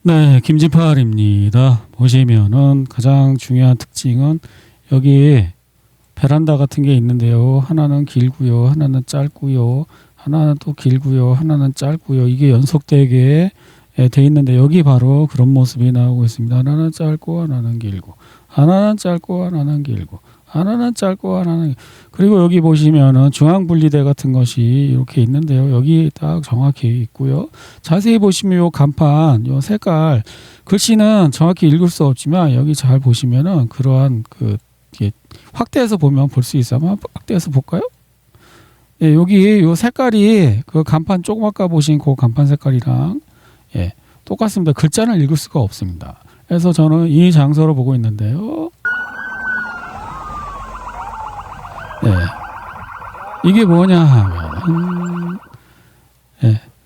네, 김진팔입니다. 보시면은 가장 중요한 특징은 여기 베란다 같은 게 있는데요. 하나는 길고요, 하나는 짧고요, 하나는 또 길고요, 하나는 짧고요. 이게 연속되게 돼 있는데 여기 바로 그런 모습이 나오고 있습니다. 하나는 짧고 하나는 길고, 하나는 짧고 하나는 길고, 하나는 짧고 하나는, 그리고 여기 보시면은 중앙 분리대 같은 것이 이렇게 있는데요. 여기 딱 정확히 있고요. 자세히 보시면 요 간판, 요 색깔, 글씨는 정확히 읽을 수 없지만 여기 잘 보시면은 그러한 그 이게 확대해서 보면 볼 수 있어요. 한번 확대해서 볼까요? 예, 여기 요 색깔이 그 간판 조금 아까 보신 그 간판 색깔이랑 예, 똑같습니다. 글자는 읽을 수가 없습니다. 그래서 저는 이 장소를 보고 있는데요. 네. 이게 뭐냐 하면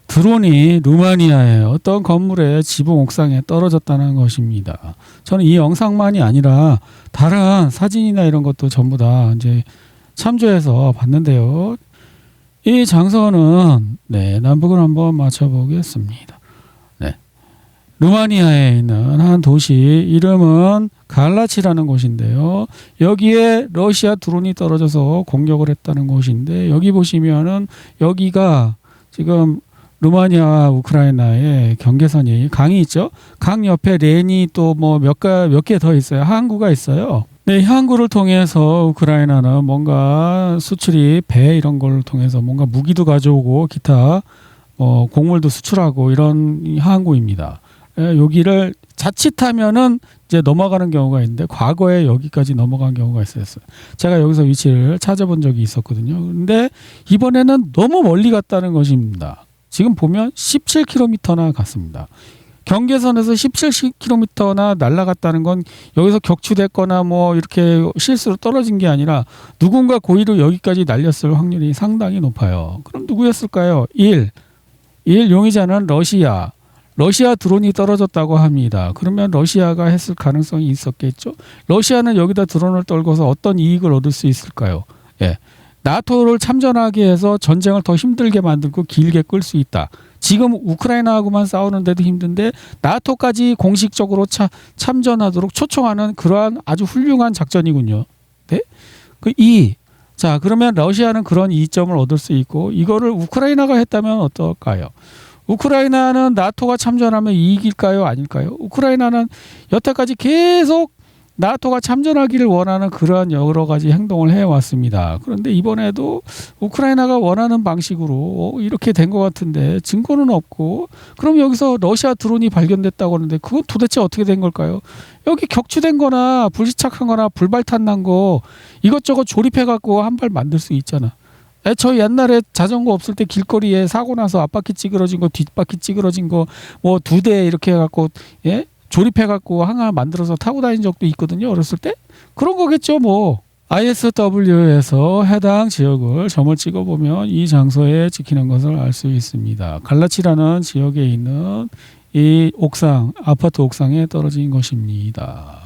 드론이 루마니아의 어떤 건물의 지붕 옥상에 떨어졌다는 것입니다. 저는 이 영상만이 아니라 다른 사진이나 이런 것도 전부 다 이제 참조해서 봤는데요. 이 장소는 남북을 한번 맞춰보겠습니다. 루마니아에 있는 한 도시 이름은 갈라치라는 곳인데요. 여기에 러시아 드론이 떨어져서 공격을 했다는 곳인데 여기 보시면은 여기가 지금 루마니아와 우크라이나의 경계선이 강이 있죠. 강 옆에 렌이 또 뭐 몇 개 더 있어요. 항구가 있어요. 네, 항구를 통해서 우크라이나는 뭔가 수출이 배 이런 걸 통해서 뭔가 무기도 가져오고 기타 곡물도 수출하고 이런 항구입니다. 여기를 자칫하면은 이제 넘어가는 경우가 있는데 과거에 여기까지 넘어간 경우가 있었어요. 제가 여기서 위치를 찾아본 적이 있었거든요. 근데 이번에는 너무 멀리 갔다는 것입니다. 지금 보면 17km나 갔습니다. 경계선에서 17km나 날아갔다는 건 여기서 격추됐거나 뭐 이렇게 실수로 떨어진 게 아니라 누군가 고의로 여기까지 날렸을 확률이 상당히 높아요. 그럼 누구였을까요? 1. 용의자는 러시아 드론이 떨어졌다고 합니다. 그러면 러시아가 했을 가능성이 있었겠죠. 러시아는 여기다 드론을 떨궈서 어떤 이익을 얻을 수 있을까요? 나토를 참전하게 해서 전쟁을 더 힘들게 만들고 길게 끌 수 있다. 지금 우크라이나하고만 싸우는데도 힘든데 나토까지 공식적으로 참전하도록 초청하는 그러한 아주 훌륭한 작전이군요. 네? 자, 그러면 러시아는 그런 이점을 얻을 수 있고 이거를 우크라이나가 했다면 어떨까요? 우크라이나는 나토가 참전하면 이익일까요? 아닐까요? 우크라이나는 여태까지 계속 나토가 참전하기를 원하는 그러한 여러 가지 행동을 해왔습니다. 그런데 이번에도 우크라이나가 원하는 방식으로 이렇게 된 것 같은데 증거는 없고 그럼 여기서 러시아 드론이 발견됐다고 하는데 그건 도대체 어떻게 된 걸까요? 여기 격추된 거나 불시착한 거나 불발탄 난 거 이것저것 조립해갖고 한 발 만들 수 있잖아. 저 옛날에 자전거 없을 때 길거리에 사고 나서 앞바퀴 찌그러진 거, 뒷바퀴 찌그러진 거, 뭐 2대 이렇게 해갖고, 조립해갖고 하나 만들어서 타고 다닌 적도 있거든요. 어렸을 때. 그런 거겠죠, 뭐. ISW에서 해당 지역을 점을 찍어보면 이 장소에 찍히는 것을 알 수 있습니다. 갈라치라는 지역에 있는 이 옥상, 아파트 옥상에 떨어진 것입니다.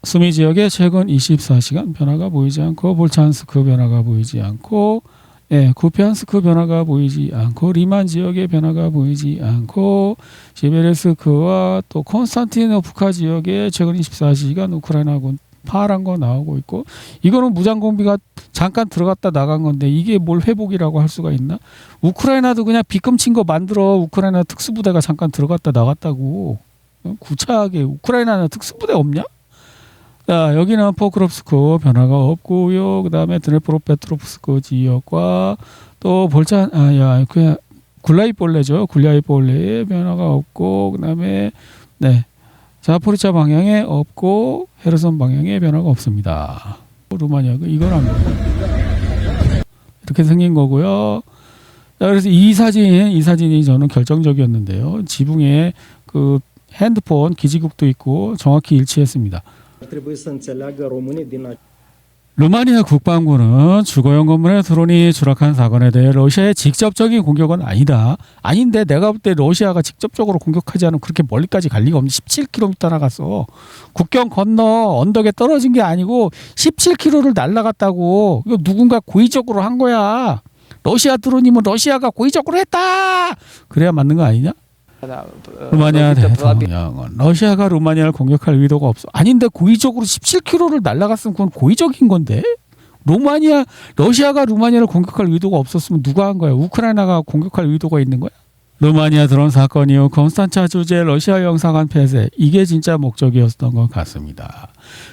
수미 지역에 최근 24시간 변화가 보이지 않고 볼찬스크 변화가 보이지 않고 쿠피안스크 변화가 보이지 않고 리만 지역의 변화가 보이지 않고 시베리스크와 또 콘스탄티노프카 지역에 최근 24시간 우크라이나군 파란 거 나오고 있고 이거는 무장공비가 잠깐 들어갔다 나간 건데 이게 뭘 회복이라고 할 수가 있나? 우크라이나도 그냥 빗금친 거 만들어 우크라이나 특수부대가 잠깐 들어갔다 나갔다고. 구차하게 우크라이나는 특수부대 없냐? 자, 여기는 포크롭스크 변화가 없고요. 그 다음에 드네프로페트로프스크 지역과 또 그냥 굴라이폴레죠. 굴라이폴레의 변화가 없고, 그 다음에 자포리차 방향에 없고 헤르손 방향에 변화가 없습니다. 루마니아 이건 합니다. 이렇게 생긴 거고요. 자, 그래서 이 사진이 저는 결정적이었는데요. 지붕에 그 핸드폰 기지국도 있고 정확히 일치했습니다. 루마니아 국방부는 주거용 건물에 드론이 추락한 사건에 대해 러시아의 직접적인 공격은 아닌데 내가 볼 때 러시아가 직접적으로 공격하지 않으면 그렇게 멀리까지 갈 리가 없는데 17km 나갔어. 국경 건너 언덕에 떨어진 게 아니고 17km를 날아갔다고. 이거 누군가 고의적으로 한 거야. 러시아 드론이면 러시아가 고의적으로 했다. 그래야 맞는 거 아니냐? 루마니아 대통령은 러시아가 루마니아를 공격할 의도가 없어. 아닌데 고의적으로 17km를 날아갔으면 그건 고의적인 건데. 러시아가 루마니아를 공격할 의도가 없었으면 누가 한 거야? 우크라이나가 공격할 의도가 있는 거야? 루마니아 드론 사건 이후 콘스탄차 주재 러시아 영사관 폐쇄, 이게 진짜 목적이었던 것 같습니다.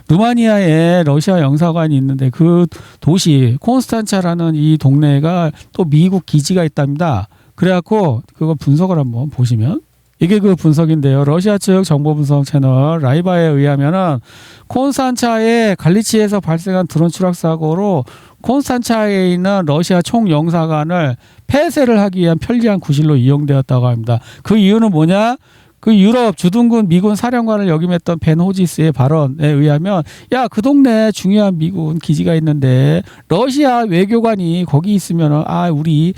루마니아에 러시아 영사관이 있는데 그 도시 콘스탄차라는 이 동네가 또 미국 기지가 있답니다. 그래갖고 그거 분석을 한번 보시면 이게 그 분석인데요. 러시아 측 정보 분석 채널 라이바에 의하면은 콘스탄차의 갈리치에서 발생한 드론 추락 사고로 콘스탄차에 있는 러시아 총영사관을 폐쇄를 하기 위한 편리한 구실로 이용되었다고 합니다. 그 이유는 뭐냐? 그 유럽 주둔군 미군 사령관을 역임했던 벤 호지스의 발언에 의하면 야, 그 동네에 중요한 미군 기지가 있는데 러시아 외교관이 거기 있으면 우리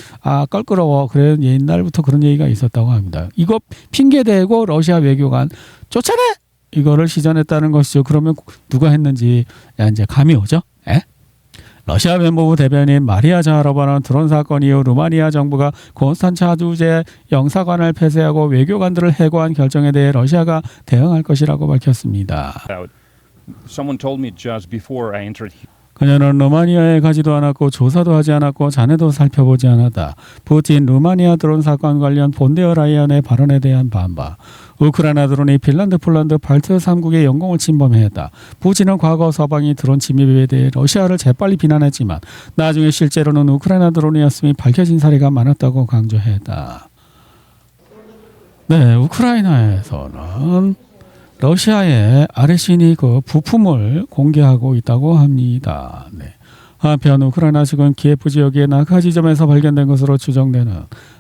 껄끄러워. 그래 옛날부터 그런 얘기가 있었다고 합니다. 이거 핑계대고 러시아 외교관 쫓아내! 이거를 시전했다는 것이죠. 그러면 누가 했는지 이제 감이 오죠? 에? 러시아 외무부 대변인 마리아 자하로바는 드론 사건 이후 루마니아 정부가 콘스탄차 주재 영사관을 폐쇄하고 외교관들을 해고한 결정에 대해 러시아가 대응할 것이라고 밝혔습니다. Someone told me just before I entered here. 그녀는 루마니아에 가지도 않았고 조사도 하지 않았고 자네도 살펴보지 않았다. 푸틴 루마니아 드론 사건 관련 폰데어 라이언의 발언에 대한 반박. 우크라이나 드론이 핀란드, 폴란드, 발트 3국의 영공을 침범했다. 푸틴은 과거 서방이 드론 침입에 대해 러시아를 재빨리 비난했지만 나중에 실제로는 우크라이나 드론이었음이 밝혀진 사례가 많았다고 강조했다. 네, 우크라이나에서는 러시아의 아레시니크 부품을 공개하고 있다고 합니다. 네. 한편 우크라이나 측은 키예프 지역의 낙하 지점에서 발견된 것으로 추정되는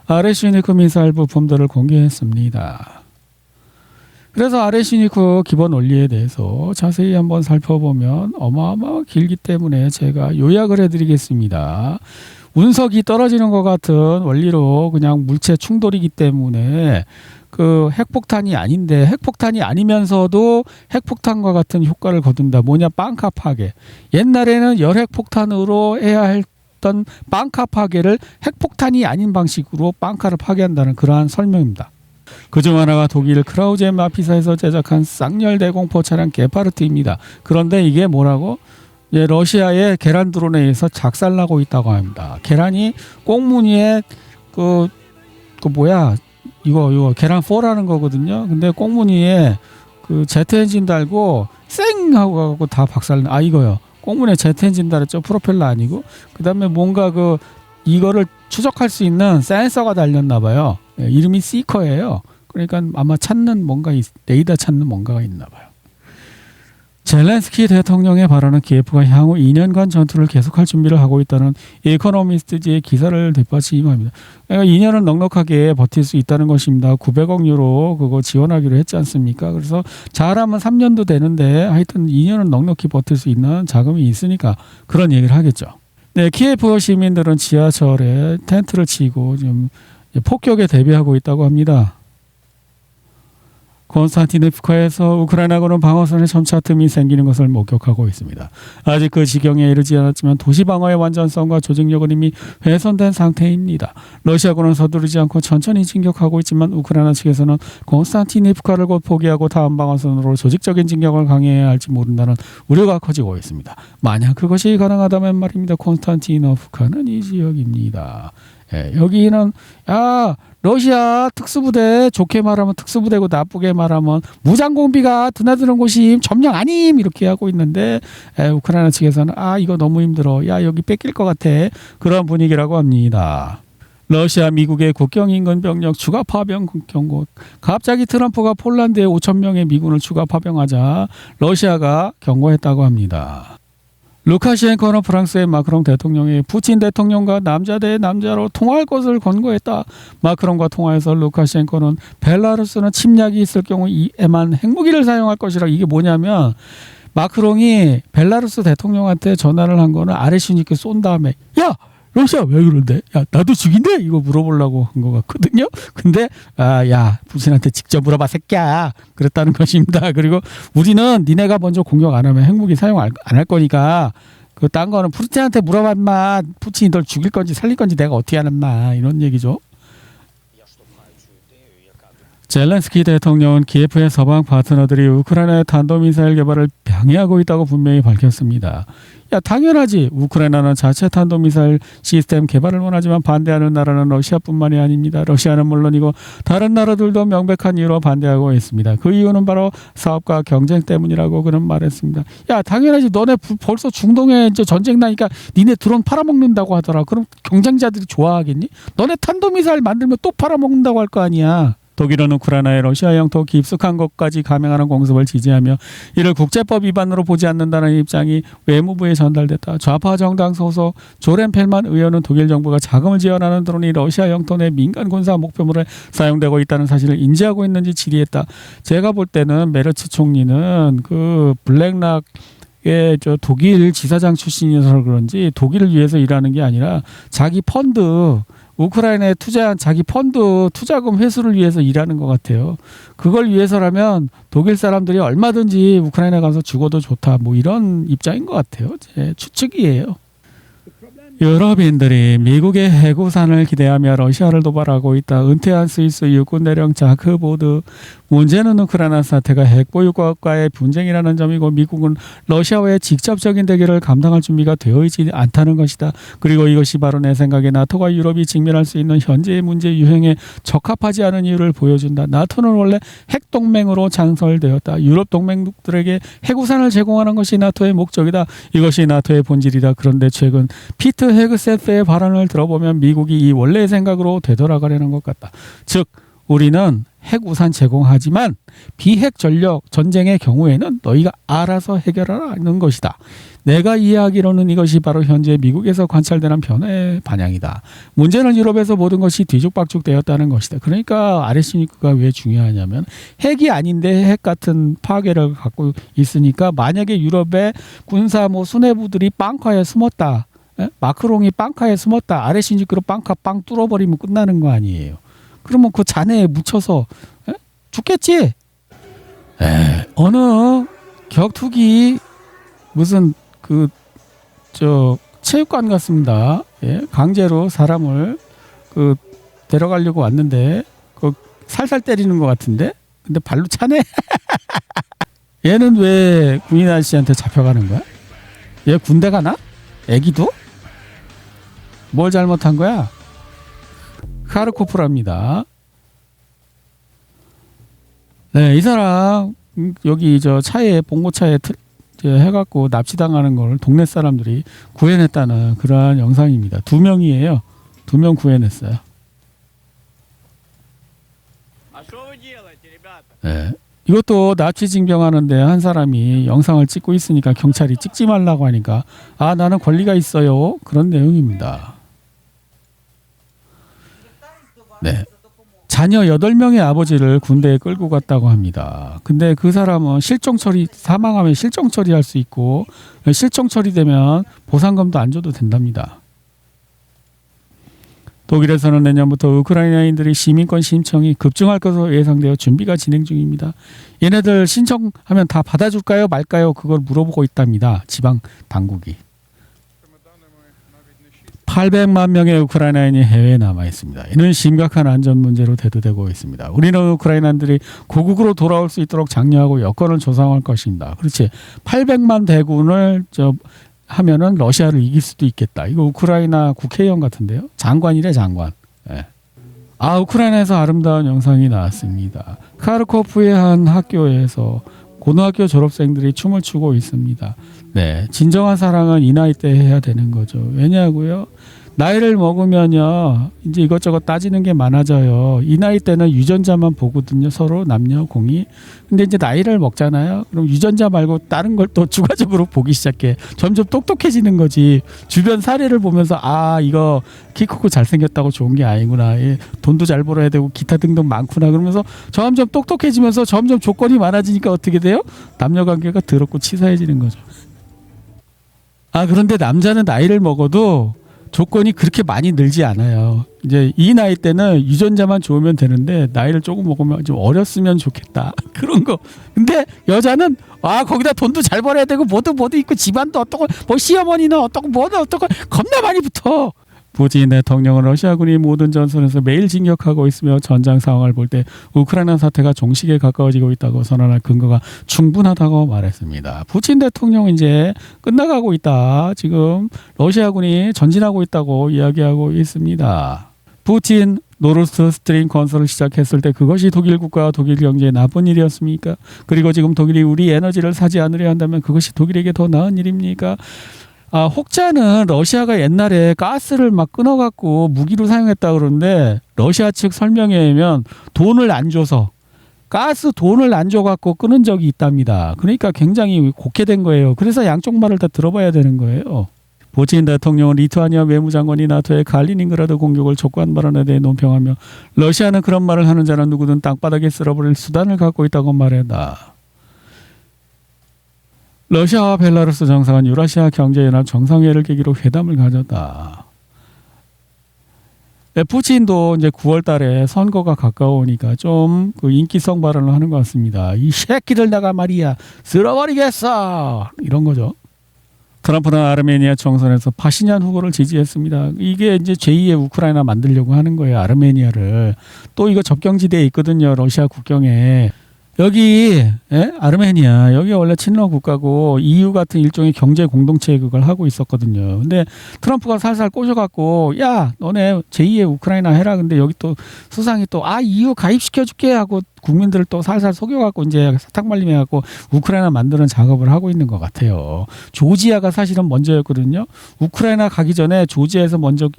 아레시니크 미사일 부품들을 공개했습니다. 그래서 아레시니크 기본 원리에 대해서 자세히 한번 살펴보면 어마어마하게 길기 때문에 제가 요약을 해드리겠습니다. 운석이 떨어지는 것 같은 원리로 그냥 물체 충돌이기 때문에 그 핵폭탄이 아닌데 핵폭탄이 아니면서도 핵폭탄과 같은 효과를 거둔다. 뭐냐? 빵카 파괴. 옛날에는 열핵폭탄으로 해야 했던 빵카 파괴를 핵폭탄이 아닌 방식으로 빵카를 파괴한다는 그러한 설명입니다. 그중 하나가 독일 크라우제 마피사에서 제작한 쌍열 대공포 차량 게파르트입니다. 그런데 이게 뭐라고? 러시아의 계란 드론에 의해서 작살나고 있다고 합니다. 계란이 꽁무니에 이거 계란 4라는 거거든요. 근데 꽁무니에 그 제트 엔진 달고 쌩 하고 가고 다 박살나. 이거요. 꽁무니에 제트 엔진 달았죠. 프로펠러 아니고. 그다음에 뭔가 이거를 추적할 수 있는 센서가 달렸나 봐요. 이름이 시커예요. 그러니까 아마 레이더 찾는 뭔가가 있나 봐요. 젤렌스키 대통령의 발언은 키예프가 향후 2년간 전투를 계속할 준비를 하고 있다는 이코노미스트지의 기사를 뒷받침합니다. 그러니까 2년은 넉넉하게 버틸 수 있다는 것입니다. 900억 유로 그거 지원하기로 했지 않습니까? 그래서 잘하면 3년도 되는데 하여튼 2년은 넉넉히 버틸 수 있는 자금이 있으니까 그런 얘기를 하겠죠. 네, 키예프 시민들은 지하철에 텐트를 치고 좀 폭격에 대비하고 있다고 합니다. 콘스탄티노프카에서 우크라이나군은 방어선에 점차 틈이 생기는 것을 목격하고 있습니다. 아직 그 지경에 이르지 않았지만 도시 방어의 완전성과 조직력은 이미 훼손된 상태입니다. 러시아군은 서두르지 않고 천천히 진격하고 있지만 우크라이나 측에서는 콘스탄티노프카를 곧 포기하고 다음 방어선으로 조직적인 진격을 강행해야 할지 모른다는 우려가 커지고 있습니다. 만약 그것이 가능하다면 말입니다. 콘스탄티노프카는 이 지역입니다. 여기는 러시아 특수부대, 좋게 말하면 특수부대고 나쁘게 말하면 무장공비가 드나드는 곳이 점령 아님 이렇게 하고 있는데 우크라이나 측에서는 이거 너무 힘들어. 여기 뺏길 것 같아. 그런 분위기라고 합니다. 러시아 미국의 국경 인근 병력 추가 파병 경고. 갑자기 트럼프가 폴란드에 5,000명의 미군을 추가 파병하자 러시아가 경고했다고 합니다. 루카셴코는 프랑스의 마크롱 대통령이 푸틴 대통령과 남자 대 남자로 통화할 것을 권고했다. 마크롱과 통화에서 루카셴코는 벨라루스는 침략이 있을 경우에만 핵무기를 사용할 것이라. 이게 뭐냐면 마크롱이 벨라루스 대통령한테 전화를 한 거는 아레시니크 쏜 다음에 러시아 왜 그런데? 나도 죽인대? 이거 물어보려고 한 것 같거든요. 근데 푸틴한테 직접 물어봐 새끼야. 그랬다는 것입니다. 그리고 우리는 니네가 먼저 공격 안 하면 핵무기 사용 안 할 거니까 딴 거는 푸틴한테 물어봐 인마. 푸틴이 널 죽일 건지 살릴 건지 내가 어떻게 하는 마. 이런 얘기죠. 젤렌스키 대통령은 키예프의 서방 파트너들이 우크라이나의 탄도미사일 개발을 방해하고 있다고 분명히 밝혔습니다. 야, 당연하지. 우크라이나는 자체 탄도미사일 시스템 개발을 원하지만 반대하는 나라는 러시아뿐만이 아닙니다. 러시아는 물론이고 다른 나라들도 명백한 이유로 반대하고 있습니다. 그 이유는 바로 사업과 경쟁 때문이라고 그는 말했습니다. 야, 당연하지. 너네 벌써 중동에 이제 전쟁 나니까 니네 드론 팔아먹는다고 하더라. 그럼 경쟁자들이 좋아하겠니? 너네 탄도미사일 만들면 또 팔아먹는다고 할 거 아니야. 독일은 우크라이나의 러시아 영토 깊숙한 곳까지 감행하는 공습을 지지하며 이를 국제법 위반으로 보지 않는다는 입장이 외무부에 전달됐다. 좌파 정당 소속 조렌 펠만 의원은 독일 정부가 자금을 지원하는 드론이 러시아 영토 내 민간 군사 목표물에 사용되고 있다는 사실을 인지하고 있는지 질의했다. 제가 볼 때는 메르츠 총리는 그 블랙락 저 독일 지사장 출신이어서 그런지 독일을 위해서 일하는 게 아니라 자기 펀드 우크라이나에 투자한 자기 펀드 투자금 회수를 위해서 일하는 것 같아요. 그걸 위해서라면 독일 사람들이 얼마든지 우크라이나 가서 죽어도 좋다. 뭐 이런 입장인 것 같아요. 제 추측이에요. 유럽인들이 미국의 해구산을 기대하며 러시아를 도발하고 있다. 은퇴한 스위스 육군 대령 자크 보드. 문제는 우크라이나 사태가 핵보유국과의 분쟁이라는 점이고 미국은 러시아와의 직접적인 대결을 감당할 준비가 되어 있지 않다는 것이다. 그리고 이것이 바로 내 생각에 나토가 유럽이 직면할 수 있는 현재의 문제 유형에 적합하지 않은 이유를 보여준다. 나토는 원래 핵동맹으로 창설되었다. 유럽 동맹국들에게 해구산을 제공하는 것이 나토의 목적이다. 이것이 나토의 본질이다. 그런데 최근 피트 헤그세트의 발언을 들어보면 미국이 이 원래의 생각으로 되돌아가려는 것 같다. 즉 우리는 핵우산 제공하지만 비핵 전력 전쟁의 경우에는 너희가 알아서 해결하라는 것이다. 내가 이해하기로는 이것이 바로 현재 미국에서 관찰되는 변화의 반영이다. 문제는 유럽에서 모든 것이 뒤죽박죽 되었다는 것이다. 그러니까 RS니크가 왜 중요하냐면 핵이 아닌데 핵 같은 파괴를 갖고 있으니까 만약에 유럽의 군사 수뇌부들이 빵카에 숨었다. 마크롱이 빵카에 숨었다. RS니크로 빵카 빵 뚫어버리면 끝나는 거 아니에요. 그러면 그 잔해에 묻혀서 죽겠지. 어느 격투기 무슨 체육관 같습니다. 강제로 사람을 데려가려고 왔는데 살살 때리는 것 같은데 근데 발로 차네. 얘는 왜 군인 아저씨한테 잡혀가는 거야? 얘 군대 가나? 애기도? 뭘 잘못한 거야? 카르코프랍니다. 네, 이 사람 여기 차에 봉고차에 해갖고 납치당하는 걸 동네 사람들이 구해냈다는 그러한 영상입니다. 2명이에요. 2명 구해냈어요. 네. 이것도 납치 징병하는데 한 사람이 영상을 찍고 있으니까 경찰이 찍지 말라고 하니까 나는 권리가 있어요. 그런 내용입니다. 네. 자녀 8명의 아버지를 군대에 끌고 갔다고 합니다. 근데 그 사람은 사망하면 실종 처리할 수 있고 실종 처리되면 보상금도 안 줘도 된답니다. 독일에서는 내년부터 우크라이나인들이 시민권 신청이 급증할 것으로 예상되어 준비가 진행 중입니다. 얘네들 신청하면 다 받아줄까요 말까요? 그걸 물어보고 있답니다. 지방 당국이. 800만 명의 우크라이나인이 해외에 남아 있습니다. 이는 심각한 안전 문제로 대두되고 있습니다. 우리는 우크라이나인들이 고국으로 돌아올 수 있도록 장려하고 여건을 조성할 것입니다. 그렇지. 800만 대군을 하면은 러시아를 이길 수도 있겠다. 이거 우크라이나 국회의원 같은데요. 장관이래 장관. 네. 우크라이나에서 아름다운 영상이 나왔습니다. 카르코프의 한 학교에서 고등학교 졸업생들이 춤을 추고 있습니다. 네, 진정한 사랑은 이 나이 때 해야 되는 거죠. 왜냐고요? 나이를 먹으면요, 이제 이것저것 따지는 게 많아져요. 이 나이 때는 유전자만 보거든요. 서로 남녀 공이. 근데 이제 나이를 먹잖아요. 그럼 유전자 말고 다른 걸 또 추가적으로 보기 시작해. 점점 똑똑해지는 거지. 주변 사례를 보면서 이거 키 크고 잘생겼다고 좋은 게 아니구나. 돈도 잘 벌어야 되고 기타 등등 많구나. 그러면서 점점 똑똑해지면서 점점 조건이 많아지니까 어떻게 돼요? 남녀 관계가 더럽고 치사해지는 거죠. 그런데 남자는 나이를 먹어도 조건이 그렇게 많이 늘지 않아요. 이제 이 나이 때는 유전자만 좋으면 되는데 나이를 조금 먹으면 좀 어렸으면 좋겠다. 그런 거. 근데 여자는 거기다 돈도 잘 벌어야 되고 뭐도 있고 집안도 어떻고 뭐 시어머니는 어떻고 뭐는 어떻고 겁나 많이 붙어. 푸틴 대통령은 러시아군이 모든 전선에서 매일 진격하고 있으며 전장 상황을 볼 때 우크라이나 사태가 종식에 가까워지고 있다고 선언할 근거가 충분하다고 말했습니다. 푸틴 대통령은 이제 끝나가고 있다. 지금 러시아군이 전진하고 있다고 이야기하고 있습니다. 푸틴 노르스 스트림 건설을 시작했을 때 그것이 독일 국가와 독일 경제에 나쁜 일이었습니까? 그리고 지금 독일이 우리 에너지를 사지 않으려 한다면 그것이 독일에게 더 나은 일입니까? 혹자는 러시아가 옛날에 가스를 막 끊어갖고 무기로 사용했다 그러는데 러시아 측 설명에 의하면 돈을 안 줘서 가스 돈을 안 줘갖고 끊은 적이 있답니다. 그러니까 굉장히 곡해된 거예요. 그래서 양쪽 말을 다 들어봐야 되는 거예요. 푸틴 대통령은 리투아니아 외무장관이 나토의 칼리닝그라드 공격을 촉구한 발언에 대해 논평하며 러시아는 그런 말을 하는 자는 누구든 땅바닥에 쓸어버릴 수단을 갖고 있다고 말했다. 러시아와 벨라루스 정상은 유라시아 경제연합 정상회의를 계기로 회담을 가졌다. 푸틴도 이제 9월 달에 선거가 가까우니까 좀 그 인기성 발언을 하는 것 같습니다. 이 새끼들 내가 말이야 쓸어버리겠어 이런 거죠. 트럼프는 아르메니아 총선에서 파시냔 후보를 지지했습니다. 이게 이제 제2의 우크라이나 만들려고 하는 거예요. 아르메니아를. 또 이거 접경지대에 있거든요. 러시아 국경에. 여기 아르메니아 여기 원래 친러 국가고 EU 같은 일종의 경제 공동체 그걸 하고 있었거든요. 근데 트럼프가 살살 꼬셔갖고 야 너네 제2의 우크라이나 해라. 근데 여기 또 수상이 또 EU 가입시켜줄게 하고 국민들을 또 살살 속여갖고 이제 사탕말림 해갖고 우크라이나 만드는 작업을 하고 있는 것 같아요. 조지아가 사실은 먼저였거든요. 우크라이나 가기 전에 조지아에서 먼저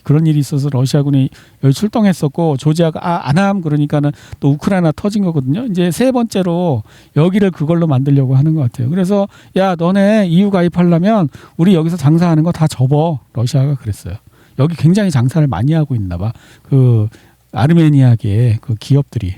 그런 일이 있어서 러시아군이 여기 출동했었고 조지아가 안함 그러니까는 또 우크라이나 터진 거거든요. 이제 세 번째로 여기를 그걸로 만들려고 하는 것 같아요. 그래서 야 너네 EU 가입하려면 우리 여기서 장사하는 거 다 접어. 러시아가 그랬어요. 여기 굉장히 장사를 많이 하고 있나 봐. 그 아르메니아계 그 기업들이.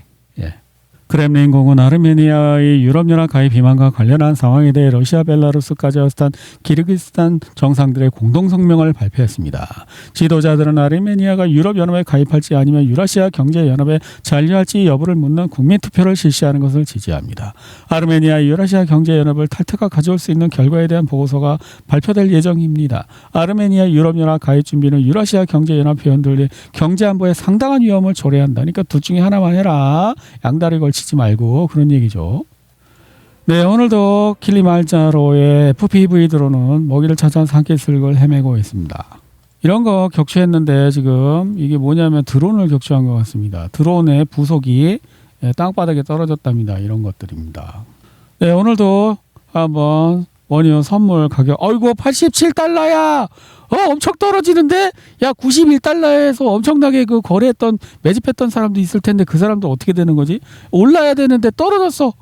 크렘린궁은 아르메니아의 유럽연합 가입 비만과 관련한 상황에 대해 러시아, 벨라루스, 카자흐스탄, 키르기스탄 정상들의 공동성명을 발표했습니다. 지도자들은 아르메니아가 유럽연합에 가입할지 아니면 유라시아 경제연합에 잔류할지 여부를 묻는 국민투표를 실시하는 것을 지지합니다. 아르메니아 유라시아 경제연합을 탈퇴가 가져올 수 있는 결과에 대한 보고서가 발표될 예정입니다. 아르메니아 유럽연합 가입 준비는 유라시아 경제연합 회원들의 경제안보에 상당한 위험을 초래한다. 그러니까 둘 중에 하나만 해라. 양다리 걸치지 말고 그런 얘기죠. 네, 오늘도 킬리만자로의 FPV 드론은 먹이를 찾아 산기슭을 헤매고 있습니다. 이런 거 격추했는데 지금 이게 뭐냐면 드론을 격추한 것 같습니다. 드론의 부속이 땅바닥에 떨어졌답니다. 이런 것들입니다. 네, 오늘도 한번 원유 선물 가격 어이구 87달러야. 엄청 떨어지는데 야 91달러에서 엄청나게 그 거래했던 매집했던 사람도 있을 텐데 그 사람도 어떻게 되는 거지? 올라야 되는데 떨어졌어.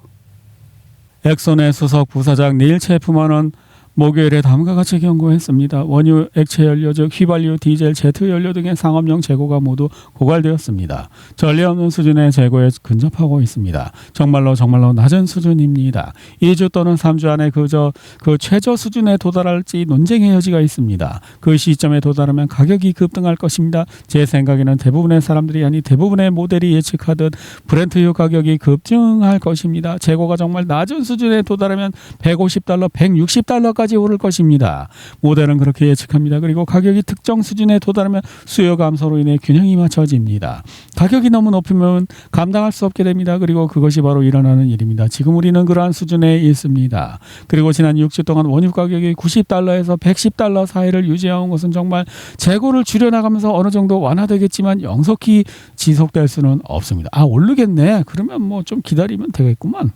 엑손의 수석 부사장 닐 체프만은 목요일에 다음과 같이 경고했습니다. 원유, 액체 연료 즉 휘발유, 디젤, 제트 연료 등의 상업용 재고가 모두 고갈되었습니다. 전례 없는 수준의 재고에 근접하고 있습니다. 정말로 낮은 수준입니다. 2주 또는 3주 안에 그 최저 수준에 도달할지 논쟁의 여지가 있습니다. 그 시점에 도달하면 가격이 급등할 것입니다. 제 생각에는 대부분의 사람들이 아니 대부분의 모델이 예측하듯 브렌트유 가격이 급증할 것입니다. 재고가 정말 낮은 수준에 도달하면 150달러, 160달러까지 오를 것입니다. 모델은 그렇게 예측합니다. 그리고 가격이 특정 수준에 도달하면 수요 감소로 인해 균형이 맞춰집니다. 가격이 너무 높으면 감당할 수 없게 됩니다. 그리고 그것이 바로 일어나는 일입니다. 지금 우리는 그러한 수준에 있습니다. 그리고 지난 6주 동안 원유 가격이 90달러에서 110달러 사이를 유지해온 것은 정말 재고를 줄여나가면서 어느 정도 완화되겠지만 영속히 지속될 수는 없습니다. 오르겠네. 그러면 뭐 좀 기다리면 되겠구만.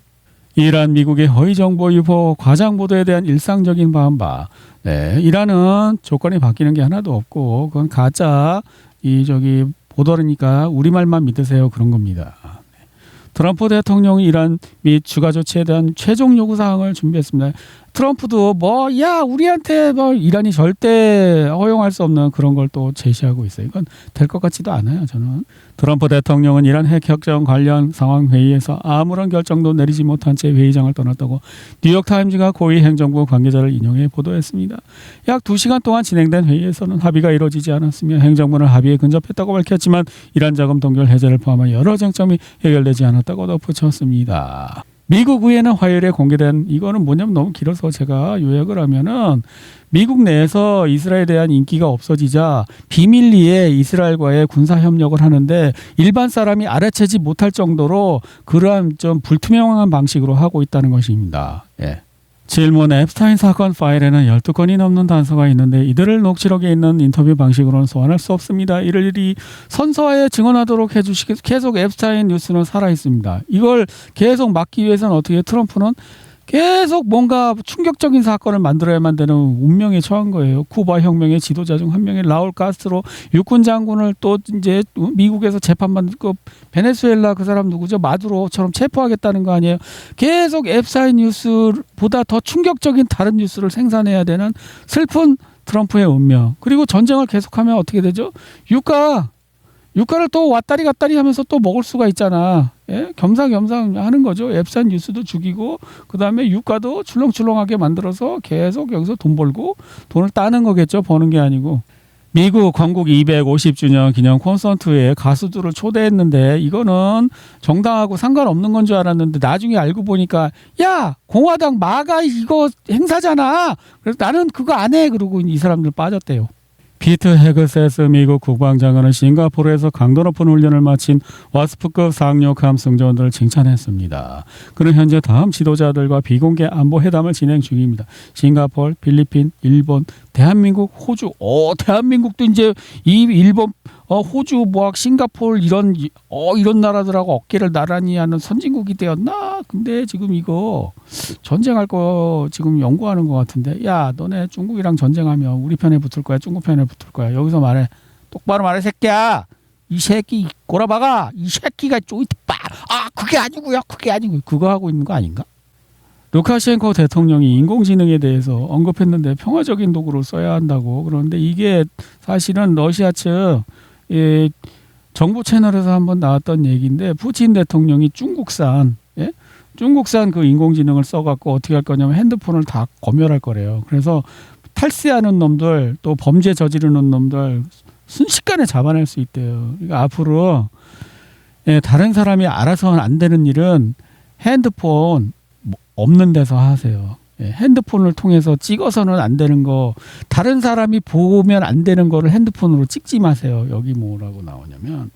이란 미국의 허위 정보 유포 과장 보도에 대한 일상적인 반박. 네, 이란은 조건이 바뀌는 게 하나도 없고 그건 가짜 보도니까 우리말만 믿으세요 그런 겁니다. 트럼프 대통령이 이란 및 추가 조치에 대한 최종 요구 사항을 준비했습니다. 트럼프도 우리한테 이란이 절대 허용할 수 없는 그런 걸 또 제시하고 있어요. 이건 될 것 같지도 않아요. 저는. 트럼프 대통령은 이란 핵 협정 관련 상황 회의에서 아무런 결정도 내리지 못한 채 회의장을 떠났다고 뉴욕타임즈가 고위 행정부 관계자를 인용해 보도했습니다. 약 2시간 동안 진행된 회의에서는 합의가 이루어지지 않았으며 행정부는 합의에 근접했다고 밝혔지만 이란 자금 동결 해제를 포함한 여러 쟁점이 해결되지 않았다고 덧붙였습니다. 미국 의회는 화요일에 공개된 이거는 뭐냐면 너무 길어서 제가 요약을 하면은 미국 내에서 이스라엘에 대한 인기가 없어지자 비밀리에 이스라엘과의 군사 협력을 하는데 일반 사람이 알아채지 못할 정도로 그러한 좀 불투명한 방식으로 하고 있다는 것입니다. 예. 질문 앱스타인 사건 파일에는 12건이 넘는 단서가 있는데 이들을 녹취록에 있는 인터뷰 방식으로는 소환할 수 없습니다. 이를 일이 선서하에 증언하도록 해주시기 계속 앱스타인 뉴스는 살아있습니다. 이걸 계속 막기 위해서는 어떻게 트럼프는 계속 뭔가 충격적인 사건을 만들어야만 되는 운명에 처한 거예요. 쿠바 혁명의 지도자 중 한 명의 라울 카스트로 육군 장군을 또 이제 미국에서 재판받는 그 베네수엘라 그 사람 누구죠? 마두로처럼 체포하겠다는 거 아니에요. 계속 앱스타인 뉴스보다 더 충격적인 다른 뉴스를 생산해야 되는 슬픈 트럼프의 운명. 그리고 전쟁을 계속하면 어떻게 되죠? 유가를 또 왔다리 갔다리 하면서 또 먹을 수가 있잖아. 예? 겸사겸사 하는 거죠. 앱스타인 뉴스도 죽이고 그다음에 유가도 출렁출렁하게 만들어서 계속 여기서 돈 벌고 돈을 따는 거겠죠. 버는 게 아니고. 미국 건국 250주년 기념 콘서트에 가수들을 초대했는데 이거는 정당하고 상관없는 건 줄 알았는데 나중에 알고 보니까 야 공화당 마가 이거 행사잖아. 그래서 나는 그거 안 해. 그러고 이 사람들 빠졌대요. 피트 헤그세스 미국 국방장관은 싱가포르에서 강도 높은 훈련을 마친 와스프급 상륙함 승조원들을 칭찬했습니다. 그는 현재 다음 지도자들과 비공개 안보 회담을 진행 중입니다. 싱가포르, 필리핀, 일본, 대한민국, 호주. 대한민국도 이제 이 일본, 호주, 싱가포르 이런 나라들하고 어깨를 나란히 하는 선진국이 되었나? 근데 지금 이거 전쟁할 거 지금 연구하는 것 같은데, 야, 너네 중국이랑 전쟁하면 우리 편에 붙을 거야, 중국 편에 붙을 거야. 여기서 말해, 똑바로 말해, 새끼야. 이 새끼 꼬라박아. 이 새끼가 쪼이트빠. 그게 아니고요, 그게 아니고 그거 하고 있는 거 아닌가? 루카셴코 대통령이 인공지능에 대해서 언급했는데 평화적인 도구로 써야 한다고. 그런데 이게 사실은 러시아 측 정부 채널에서 한번 나왔던 얘기인데 푸틴 대통령이 중국산 그 인공지능을 써갖고 어떻게 할 거냐면 핸드폰을 다 검열할 거래요. 그래서 탈세하는 놈들 또 범죄 저지르는 놈들 순식간에 잡아낼 수 있대요. 그러니까 앞으로 다른 사람이 알아서는 안 되는 일은 핸드폰 없는 데서 하세요. 핸드폰을 통해서 찍어서는 안 되는 거, 다른 사람이 보면 안 되는 거를 핸드폰으로 찍지 마세요. 여기 뭐라고 나오냐면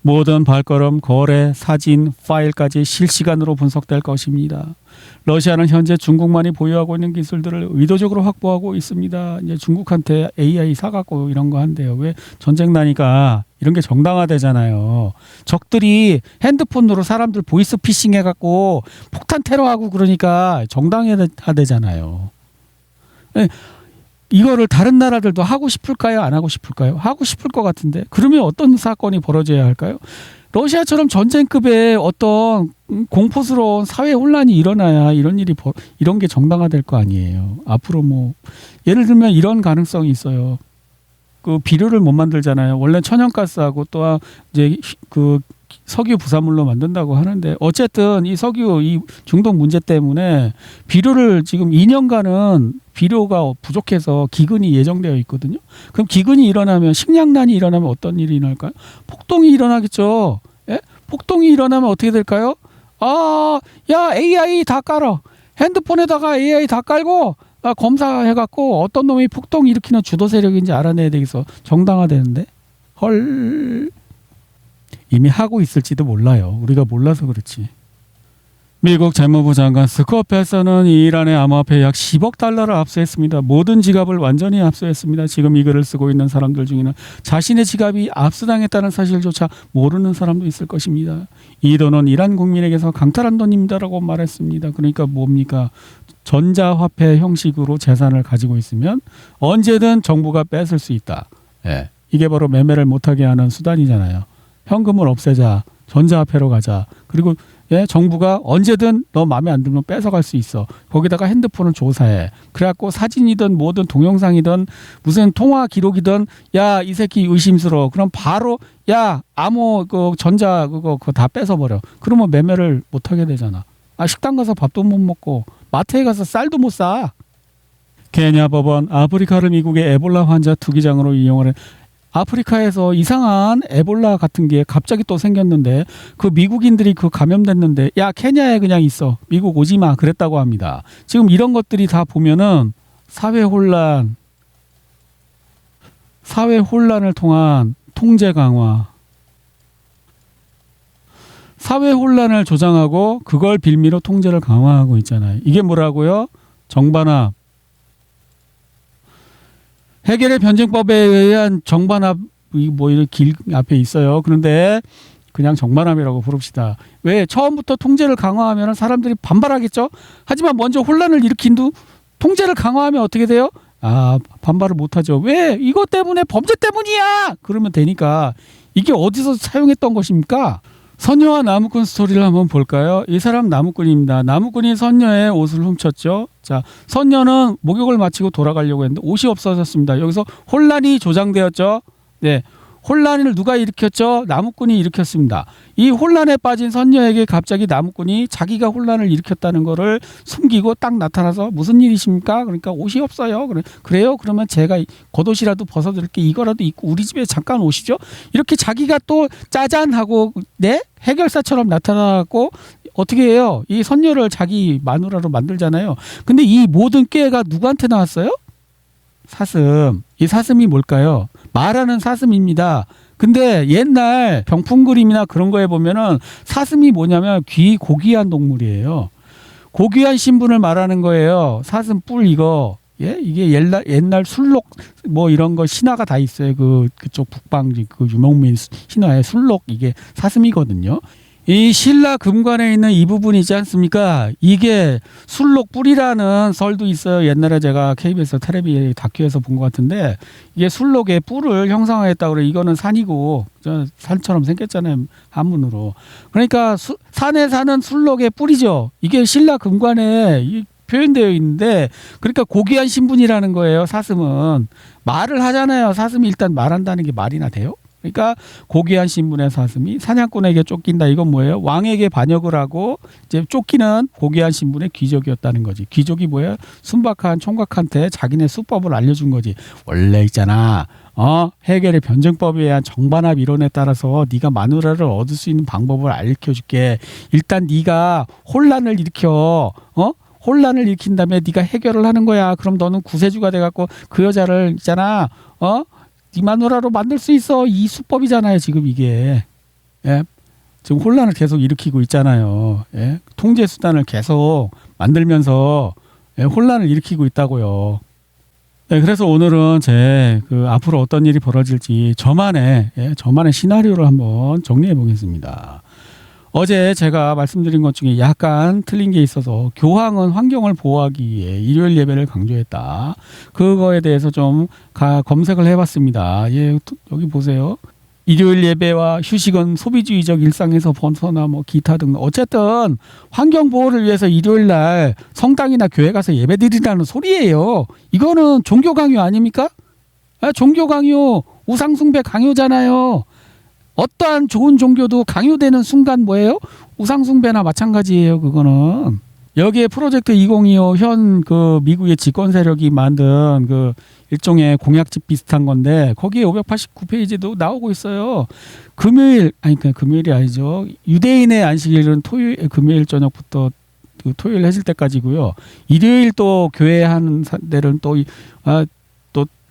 모든 발걸음, 거래, 사진, 파일까지 실시간으로 분석될 것입니다. 러시아는 현재 중국만이 보유하고 있는 기술들을 의도적으로 확보하고 있습니다. 이제 중국한테 AI 사갖고 이런 거 한대요. 왜? 전쟁 나니까 이런 게 정당화되잖아요. 적들이 핸드폰으로 사람들 보이스 피싱 해갖고 폭탄 테러하고 그러니까 정당화되잖아요. 이거를 다른 나라들도 하고 싶을까요? 안 하고 싶을까요? 하고 싶을 것 같은데 그러면 어떤 사건이 벌어져야 할까요? 러시아처럼 전쟁급의 어떤 공포스러운 사회 혼란이 일어나야 이런 게 정당화될 거 아니에요. 앞으로 뭐 예를 들면 이런 가능성이 있어요. 그 비료를 못 만들잖아요. 원래 천연가스하고 또 이제 그 석유 부산물로 만든다고 하는데 어쨌든 이 석유 이 중독 문제 때문에 비료를 지금 2년간은 비료가 부족해서 기근이 예정되어 있거든요. 그럼 기근이 일어나면 식량난이 일어나면 어떤 일이 일어날까요? 폭동이 일어나겠죠. 예? 폭동이 일어나면 어떻게 될까요? 야 AI 다 깔아. 핸드폰에다가 AI 다 깔고 검사해갖고 어떤 놈이 폭동 일으키는 주도 세력인지 알아내야 되겠어. 정당화되는데. 헐. 이미 하고 있을지도 몰라요. 우리가 몰라서 그렇지. 미국 재무부 장관 스콧 베서는 이란의 암호화폐 약 10억 달러를 압수했습니다. 모든 지갑을 완전히 압수했습니다. 지금 이 글을 쓰고 있는 사람들 중에는 자신의 지갑이 압수당했다는 사실조차 모르는 사람도 있을 것입니다. 이 돈은 이란 국민에게서 강탈한 돈입니다라고 말했습니다. 그러니까 뭡니까? 전자화폐 형식으로 재산을 가지고 있으면 언제든 정부가 뺏을 수 있다. 이게 바로 매매를 못하게 하는 수단이잖아요. 현금을 없애자. 전자화폐로 가자. 그리고 정부가 언제든 너 마음에 안 들면 뺏어갈 수 있어. 거기다가 핸드폰을 조사해. 그래갖고 사진이든 뭐든 동영상이든 무슨 통화 기록이든 야, 이 새끼 의심스러워. 그럼 바로 야, 암호 전자 그거 다 뺏어버려. 그러면 매매를 못하게 되잖아. 식당 가서 밥도 못 먹고 마트에 가서 쌀도 못 사. 케냐 법원 아프리카를 미국의 에볼라 환자 투기장으로 이용을 해. 아프리카에서 이상한 에볼라 같은 게 갑자기 또 생겼는데 그 미국인들이 그 감염됐는데 야 케냐에 그냥 있어 미국 오지 마 그랬다고 합니다. 지금 이런 것들이 다 보면은 사회 혼란을 통한 통제 강화, 사회 혼란을 조장하고 그걸 빌미로 통제를 강화하고 있잖아요. 이게 뭐라고요? 정반합. 해결의 변증법에 의한 정반합이 뭐 이렇게 길 앞에 있어요. 그런데 그냥 정반합이라고 부릅시다. 왜? 처음부터 통제를 강화하면 사람들이 반발하겠죠. 하지만 먼저 혼란을 일으킨 후 통제를 강화하면 어떻게 돼요? 아, 반발을 못하죠. 왜? 이것 때문에 범죄 때문이야. 그러면 되니까 이게 어디서 사용했던 것입니까? 선녀와 나무꾼 스토리를 한번 볼까요? 이 사람 나무꾼입니다. 나무꾼이 선녀의 옷을 훔쳤죠. 자, 선녀는 목욕을 마치고 돌아가려고 했는데 옷이 없어졌습니다. 여기서 혼란이 조장되었죠. 네, 혼란을 누가 일으켰죠? 나무꾼이 일으켰습니다. 이 혼란에 빠진 선녀에게 갑자기 나무꾼이 자기가 혼란을 일으켰다는 거를 숨기고 딱 나타나서 무슨 일이십니까? 그러니까 옷이 없어요. 그래요? 그러면 제가 겉옷이라도 벗어드릴게. 이거라도 입고 우리 집에 잠깐 오시죠. 이렇게 자기가 또 짜잔하고 네? 해결사처럼 나타나고 어떻게 해요? 이 선녀를 자기 마누라로 만들잖아요. 근데 이 모든 꾀가 누구한테 나왔어요? 사슴. 이 사슴이 뭘까요? 말하는 사슴입니다. 근데 옛날 병풍 그림이나 그런 거에 보면은 사슴이 뭐냐면 고귀한 동물이에요. 고귀한 신분을 말하는 거예요. 사슴 뿔 이거. 예? 이게 옛날 술록 뭐 이런 거 신화가 다 있어요. 그쪽 북방지 그 유목민 신화의 술록 이게 사슴이거든요. 이 신라 금관에 있는 이 부분 있지 않습니까? 이게 술록 뿔이라는 설도 있어요. 옛날에 제가 KBS 텔레비 다큐에서 본 것 같은데 이게 술록의 뿔을 형상화했다고 그래. 이거는 산이고 산처럼 생겼잖아요. 한문으로. 그러니까 산에 사는 술록의 뿔이죠. 이게 신라 금관에 표현되어 있는데 그러니까 고귀한 신분이라는 거예요. 사슴은 말을 하잖아요. 사슴이 일단 말한다는 게 말이나 돼요? 그러니까 고귀한 신분의 사슴이 사냥꾼에게 쫓긴다. 이건 뭐예요? 왕에게 반역을 하고 이제 쫓기는 고귀한 신분의 귀족이었다는 거지. 귀족이 뭐예요? 순박한 총각한테 자기네 수법을 알려준 거지. 원래 있잖아. 해결의 변증법에 의한 정반합 이론에 따라서 네가 마누라를 얻을 수 있는 방법을 알려줄게. 일단 네가 혼란을 일으켜. 혼란을 일으킨 다음에 네가 해결을 하는 거야. 그럼 너는 구세주가 돼갖고 그 여자를 있잖아. 네 마누라로 만들 수 있어. 이 수법이잖아요. 지금 이게. 예? 지금 혼란을 계속 일으키고 있잖아요. 예? 통제 수단을 계속 만들면서 혼란을 일으키고 있다고요. 네, 그래서 오늘은 앞으로 어떤 일이 벌어질지 저만의 시나리오를 한번 정리해 보겠습니다. 어제 제가 말씀드린 것 중에 약간 틀린 게 있어서 교황은 환경을 보호하기 위해 일요일 예배를 강조했다. 그거에 대해서 좀 검색을 해봤습니다. 예, 여기 보세요. 일요일 예배와 휴식은 소비주의적 일상에서 벗어나 기타 등 어쨌든 환경 보호를 위해서 일요일 날 성당이나 교회 가서 예배드리라는 소리예요. 이거는 종교 강요 아닙니까? 종교 강요, 우상 숭배 강요잖아요. 어떠한 좋은 종교도 강요되는 순간 뭐예요? 우상숭배나 마찬가지예요. 그거는. 여기에 프로젝트 2025 현 미국의 집권 세력이 만든 일종의 공약집 비슷한 건데 거기에 589페이지도 나오고 있어요. 금요일이 아니죠. 유대인의 안식일은 금요일 저녁부터 토요일 해질 때까지고요. 일요일 또 교회 하는 데는 또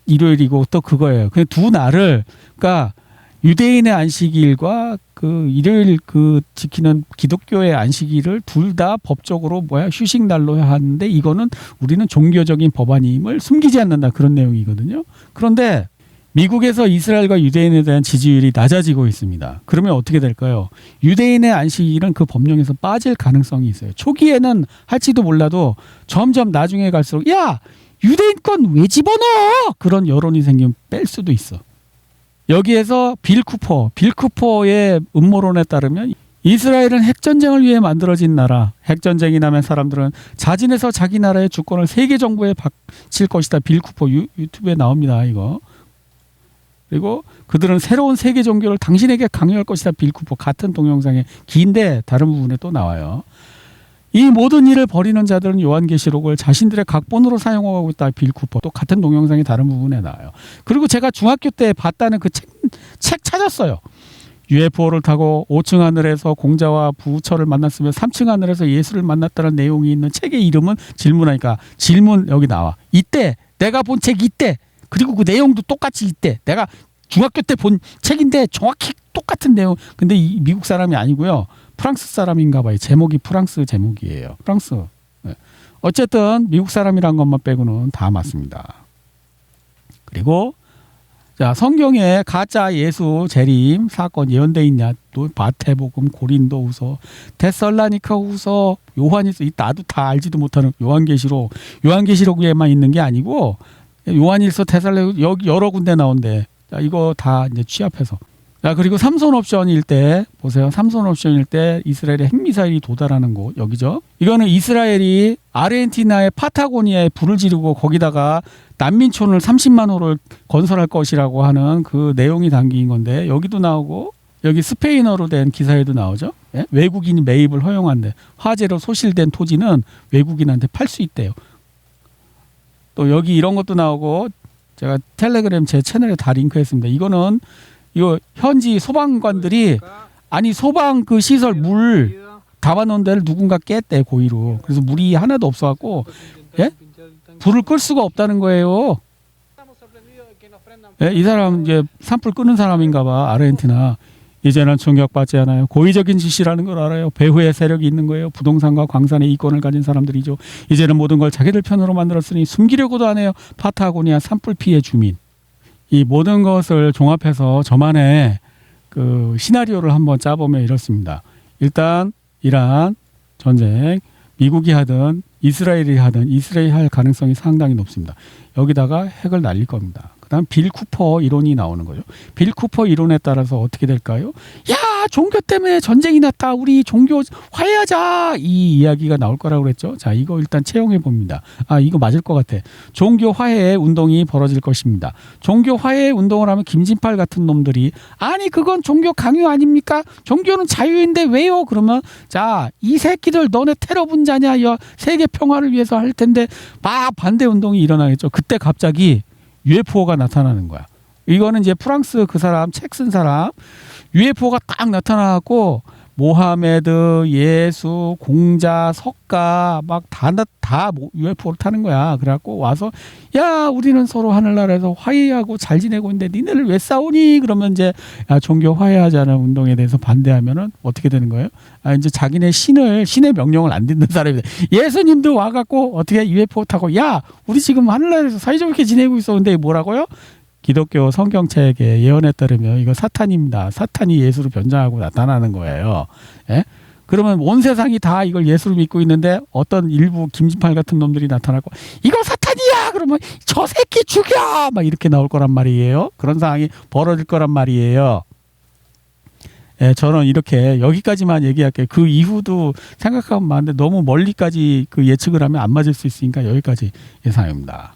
일요일이고 또 그거예요. 그냥 두 날을 그러니까 유대인의 안식일과 일요일 지키는 기독교의 안식일을 둘 다 법적으로 휴식 날로 하는데 이거는 우리는 종교적인 법안임을 숨기지 않는다 그런 내용이거든요. 그런데 미국에서 이스라엘과 유대인에 대한 지지율이 낮아지고 있습니다. 그러면 어떻게 될까요? 유대인의 안식일은 그 법령에서 빠질 가능성이 있어요. 초기에는 할지도 몰라도 점점 나중에 갈수록 야 유대인 건 왜 집어넣어? 그런 여론이 생기면 뺄 수도 있어. 여기에서 빌 쿠퍼의 음모론에 따르면 이스라엘은 핵전쟁을 위해 만들어진 나라. 핵전쟁이 나면 사람들은 자진해서 자기 나라의 주권을 세계 정부에 바칠 것이다. 빌 쿠퍼 유튜브에 나옵니다. 이거. 그리고 그들은 새로운 세계 종교를 당신에게 강요할 것이다. 빌 쿠퍼 같은 동영상에 긴데 다른 부분에 또 나와요. 이 모든 일을 벌이는 자들은 요한계시록을 자신들의 각본으로 사용하고 있다. 빌 쿠퍼. 또 같은 동영상이 다른 부분에 나와요. 그리고 제가 중학교 때 봤다는 그 책 찾았어요. UFO를 타고 5층 하늘에서 공자와 부처를 만났으며 3층 하늘에서 예수를 만났다는 내용이 있는 책의 이름은 질문하니까 질문 여기 나와. 이때 내가 본 책 이때 그리고 그 내용도 똑같이 이때 내가 중학교 때 본 책인데 정확히 똑같은 내용. 근데 이 미국 사람이 아니고요. 프랑스 사람인가 봐요. 제목이 프랑스 제목이에요. 프랑스. 네. 어쨌든 미국 사람이란 것만 빼고는 다 맞습니다. 그리고 자, 성경에 가짜 예수 재림 사건 예언돼 있냐? 또 마태복음, 고린도후서, 데살로니가후서, 요한일서, 나도 다 알지도 못하는 요한계시록에만 있는 게 아니고 요한일서, 데살로니가 여기 여러 군데 나온대. 자, 이거 다 이제 취합해서. 자, 그리고 삼손 옵션일 때 보세요. 삼손 옵션일 때 이스라엘의 핵미사일이 도달하는 곳 여기죠. 이거는 이스라엘이 아르헨티나의 파타고니아에 불을 지르고 거기다가 난민촌을 30만 호를 건설할 것이라고 하는 그 내용이 담긴 건데 여기도 나오고 여기 스페인어로 된 기사에도 나오죠. 예? 외국인이 매입을 허용한대. 화재로 소실된 토지는 외국인한테 팔 수 있대요. 또 여기 이런 것도 나오고 제가 텔레그램 제 채널에 다 링크했습니다. 이거는 이거 현지 소방관들이 아니 소방 그 시설 물 담아놓은 데를 누군가 깼대 고의로. 그래서 물이 하나도 없어갖고 예? 불을 끌 수가 없다는 거예요. 예? 이 사람 이제 산불 끄는 사람인가봐. 아르헨티나. 이제는 충격받지 않아요. 고의적인 짓이라는 걸 알아요. 배후에 세력이 있는 거예요. 부동산과 광산의 이권을 가진 사람들이죠. 이제는 모든 걸 자기들 편으로 만들었으니 숨기려고도 안 해요. 파타고니아 산불 피해 주민. 이 모든 것을 종합해서 저만의 그 시나리오를 한번 짜보면 이렇습니다. 일단 이란 전쟁, 미국이 하든 이스라엘이 하든 이스라엘이 할 가능성이 상당히 높습니다. 여기다가 핵을 날릴 겁니다. 그다음 빌 쿠퍼 이론이 나오는 거죠. 빌 쿠퍼 이론에 따라서 어떻게 될까요? 야, 종교 때문에 전쟁이 났다. 우리 종교 화해하자. 이 이야기가 나올 거라고 그랬죠. 자, 이거 일단 채용해 봅니다. 아, 이거 맞을 것 같아. 종교 화해 운동이 벌어질 것입니다. 종교 화해 운동을 하면 김진팔 같은 놈들이 아니 그건 종교 강요 아닙니까? 종교는 자유인데 왜요? 그러면 자, 이 새끼들 너네 테러 분자냐? 야, 세계 평화를 위해서 할 텐데 막 반대 운동이 일어나겠죠. 그때 갑자기 UFO가 나타나는 거야. 이거는 이제 프랑스 그 사람 책 쓴 사람 UFO가 딱 나타나고 모하메드, 예수, 공자, 석가 막 다 UFO를 타는 거야. 그래갖고 와서 야 우리는 서로 하늘나라에서 화해하고 잘 지내고 있는데 니네를 왜 싸우니? 그러면 이제 야, 종교 화해하자는 운동에 대해서 반대하면은 어떻게 되는 거예요? 아 이제 자기네 신의 명령을 안 듣는 사람이 예수님도 와갖고 어떻게 UFO 타고 야 우리 지금 하늘나라에서 사이좋게 지내고 있었는데 뭐라고요? 기독교 성경책의 예언에 따르면 이거 사탄입니다. 사탄이 예수로 변장하고 나타나는 거예요. 예? 그러면 온 세상이 다 이걸 예수를 믿고 있는데 어떤 일부 김진팔 같은 놈들이 나타나고 이거 사탄이야! 그러면 저 새끼 죽여! 막 이렇게 나올 거란 말이에요. 그런 상황이 벌어질 거란 말이에요. 예, 저는 이렇게 여기까지만 얘기할게요. 그 이후도 생각하면 많은데 너무 멀리까지 그 예측을 하면 안 맞을 수 있으니까 여기까지 예상입니다.